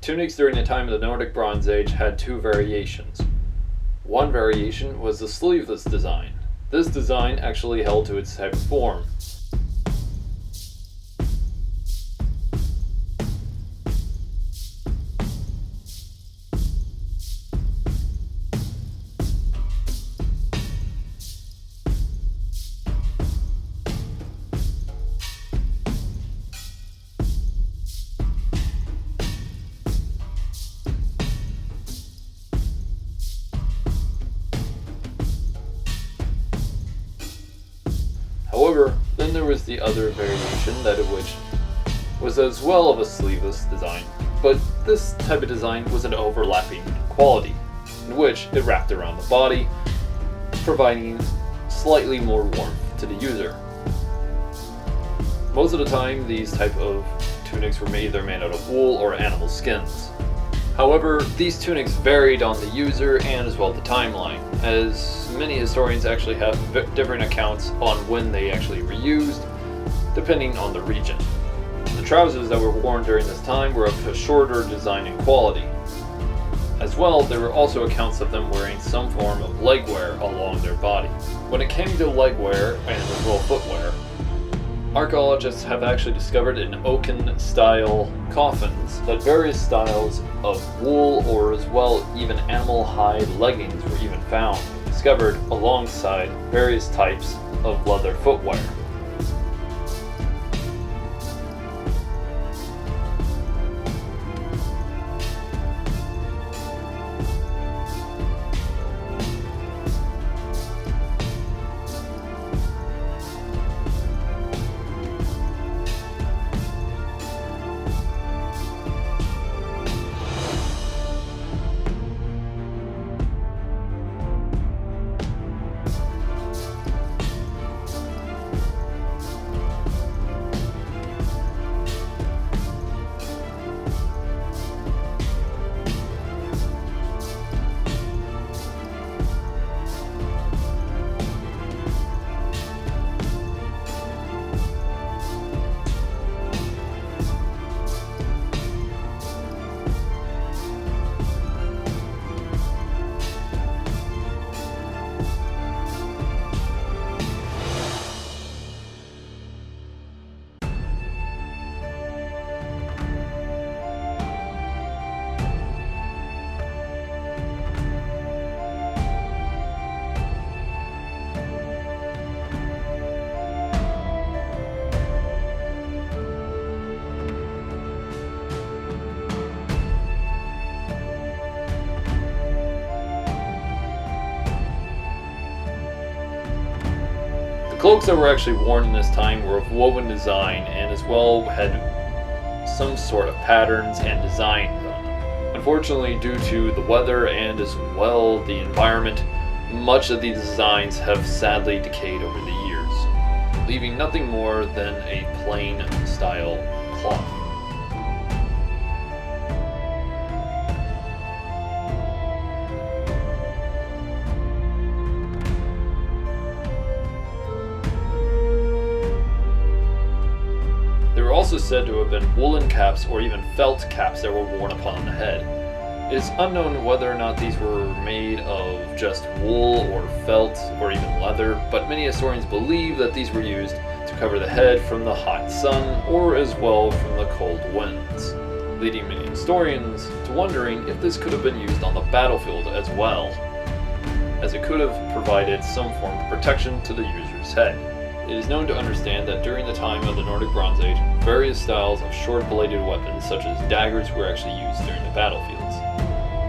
Tunics during the time of the Nordic Bronze Age had two variations. One variation was the sleeveless design. This design actually held to its type of form. However, then there was the other variation, that of which was as well of a sleeveless design, but this type of design was an overlapping quality, in which it wrapped around the body, providing slightly more warmth to the user. Most of the time, these type of tunics were either made out of wool or animal skins. However, these tunics varied on the user and as well the timeline, as many historians actually have different accounts on when they actually were used, depending on the region. The trousers that were worn during this time were of a shorter design and quality. As well, there were also accounts of them wearing some form of leg wear along their body. When it came to leg wear and as well footwear, archaeologists have actually discovered in oaken-style coffins that various styles of wool or as well even animal hide leggings were even found, discovered alongside various types of leather footwear. The cloaks that were actually worn in this time were of woven design and as well had some sort of patterns and designs on them. Unfortunately, due to the weather and as well the environment, much of these designs have sadly decayed over the years, leaving nothing more than a plain style cloth. They were also said to have been woolen caps or even felt caps that were worn upon the head. It is unknown whether or not these were made of just wool or felt or even leather, but many historians believe that these were used to cover the head from the hot sun or as well from the cold winds, leading many historians to wondering if this could have been used on the battlefield as well, as it could have provided some form of protection to the user's head. It is known to understand that during the time of the Nordic Bronze Age, various styles of short-bladed weapons such as daggers were actually used during the battlefields,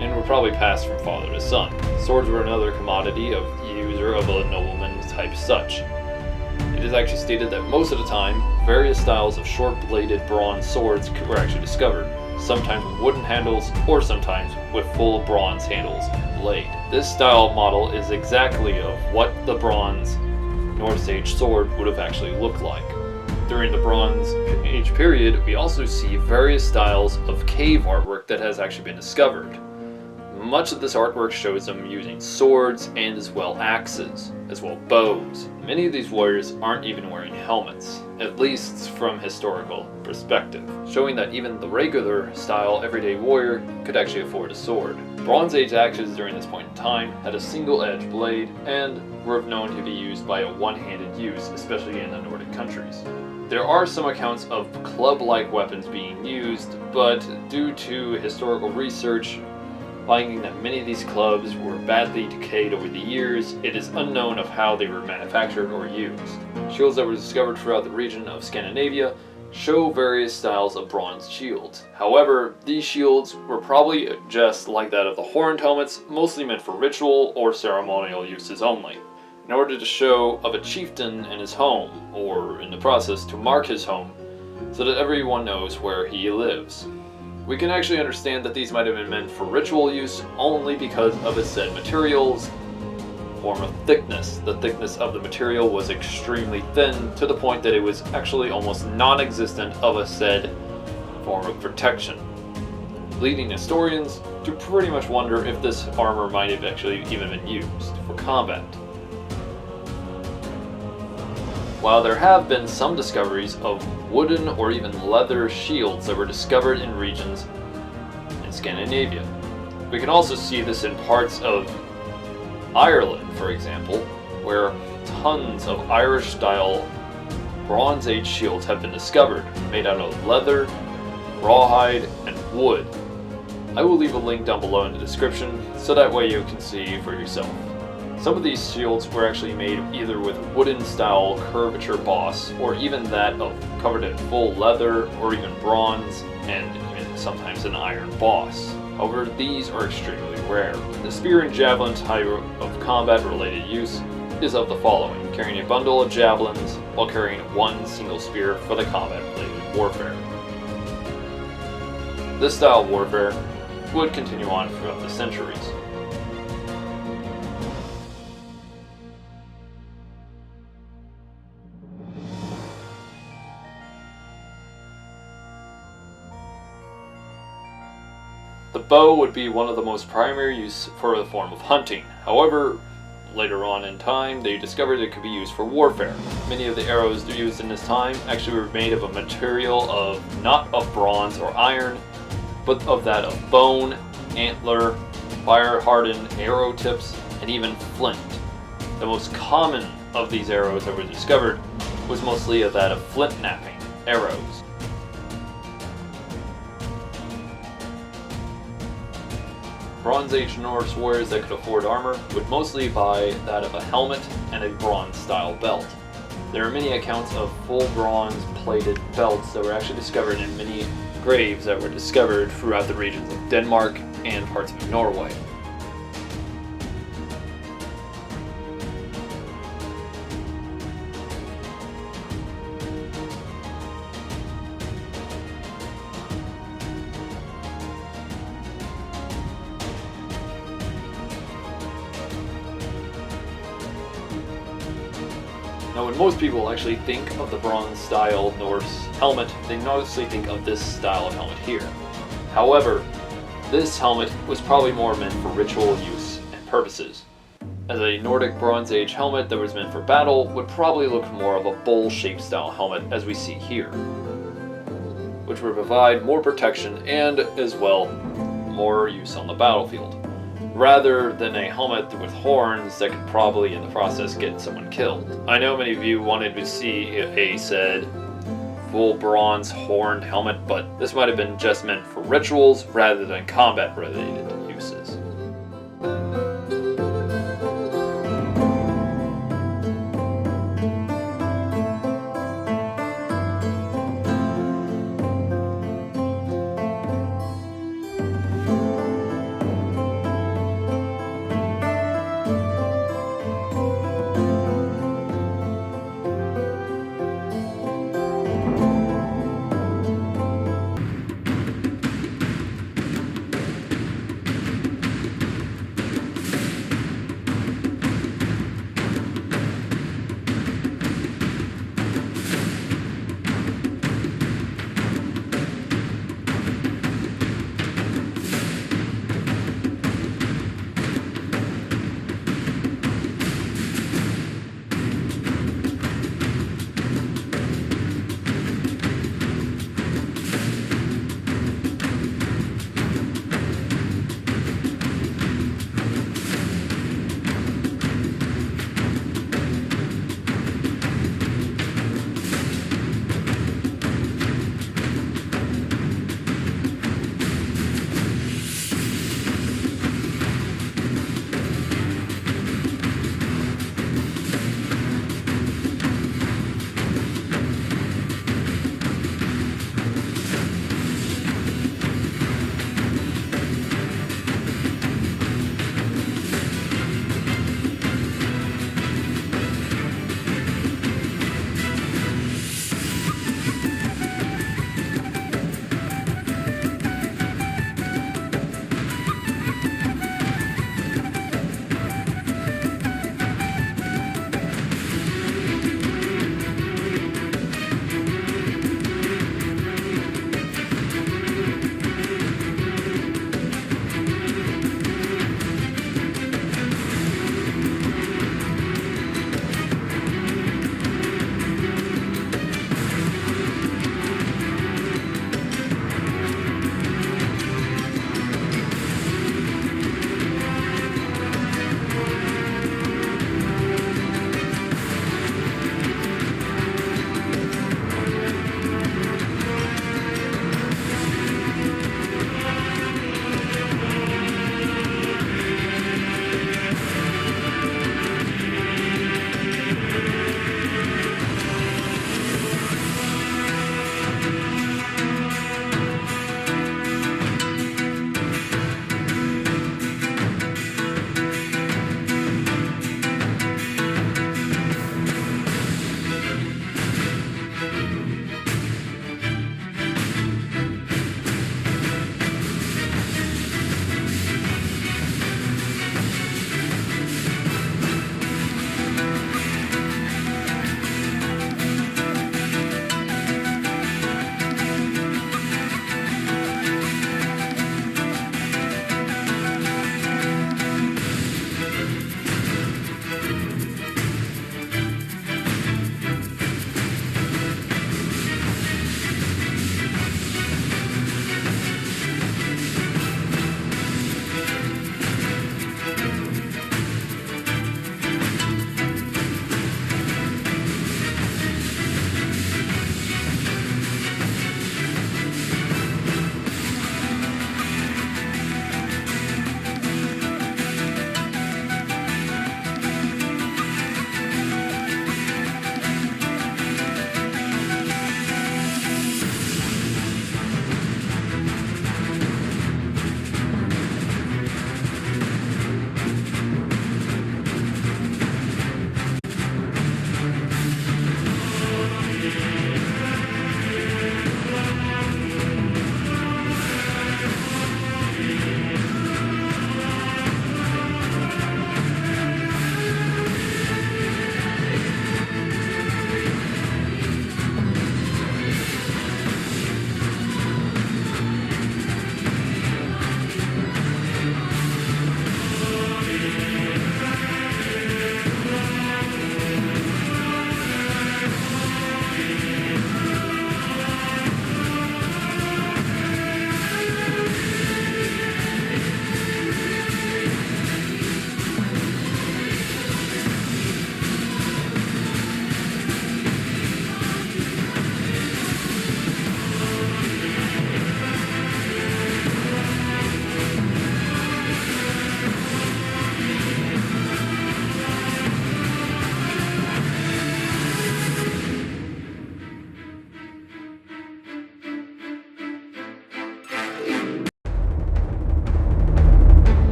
and were probably passed from father to son. Swords were another commodity of the user of a nobleman type such. It is actually stated that most of the time, various styles of short-bladed bronze swords were actually discovered, sometimes with wooden handles or sometimes with full bronze handles and blade. This style model is exactly of what the bronze Norse Age sword would have actually looked like. During the Bronze Age period, we also see various styles of cave artwork that has actually been discovered. Much of this artwork shows them using swords and as well axes, as well bows. Many of these warriors aren't even wearing helmets, at least from historical perspective, showing that even the regular style everyday warrior could actually afford a sword. Bronze Age axes during this point in time had a single edge blade and were known to be used by a one-handed use, especially in the Nordic countries. There are some accounts of club-like weapons being used, but due to historical research finding that many of these clubs were badly decayed over the years, it is unknown of how they were manufactured or used. Shields that were discovered throughout the region of Scandinavia show various styles of bronze shields. However, these shields were probably just like that of the horned helmets, mostly meant for ritual or ceremonial uses only, in order to show of a chieftain in his home, or in the process to mark his home, so that everyone knows where he lives. We can actually understand that these might have been meant for ritual use only because of its said materials, form of thickness. The thickness of the material was extremely thin, to the point that it was actually almost non-existent of a said form of protection, leading historians to pretty much wonder if this armor might have actually even been used for combat. While there have been some discoveries of wooden or even leather shields that were discovered in regions in Scandinavia, we can also see this in parts of Ireland, for example, where tons of Irish-style Bronze Age shields have been discovered, made out of leather, rawhide, and wood. I will leave a link down below in the description, so that way you can see for yourself. Some of these shields were actually made either with wooden-style curvature boss, or even that of covered in full leather, or even bronze, and even sometimes an iron boss. However, these are extremely rare. The spear and javelin type of combat-related use is of the following: carrying a bundle of javelins while carrying one single spear for the combat-related warfare. This style of warfare would continue on throughout the centuries. The bow would be one of the most primary use for the form of hunting. However, later on in time, they discovered it could be used for warfare. Many of the arrows used in this time actually were made of a material of not of bronze or iron, but of that of bone, antler, fire-hardened arrow tips, and even flint. The most common of these arrows that were discovered was mostly of that of flint-knapping arrows. Bronze Age Norse warriors that could afford armor would mostly buy that of a helmet and a bronze-style belt. There are many accounts of full bronze-plated belts that were actually discovered in many graves that were discovered throughout the regions of Denmark and parts of Norway. Now, when most people actually think of the bronze-style Norse helmet, they mostly think of this style of helmet here. However, this helmet was probably more meant for ritual use and purposes, as a Nordic Bronze Age helmet that was meant for battle would probably look more of a bowl-shaped style helmet as we see here, which would provide more protection and, as well, more use on the battlefield, rather than a helmet with horns that could probably in the process get someone killed. I know many of you wanted to see a said full bronze horned helmet, but this might have been just meant for rituals rather than combat related uses.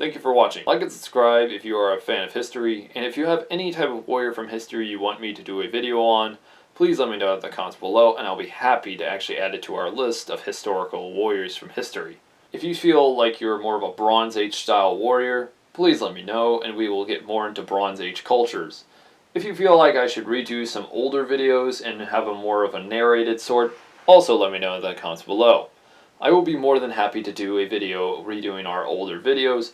Thank you for watching. Like and subscribe if you are a fan of history, and if you have any type of warrior from history you want me to do a video on, please let me know in the comments below, and I'll be happy to actually add it to our list of historical warriors from history. If you feel like you're more of a Bronze Age style warrior, please let me know, and we will get more into Bronze Age cultures. If you feel like I should redo some older videos and have a more of a narrated sort, also let me know in the comments below. I will be more than happy to do a video redoing our older videos,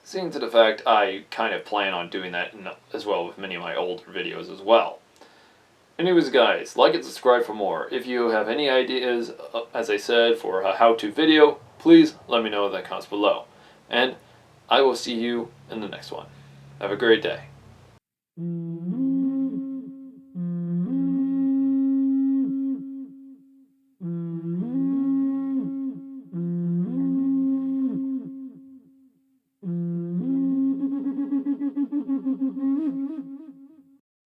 seeing to the fact I kind of plan on doing that as well with many of my older videos as well. Anyways guys, like and subscribe for more. If you have any ideas, as I said, for a how-to video, please let me know in the comments below. And I will see you in the next one. Have a great day.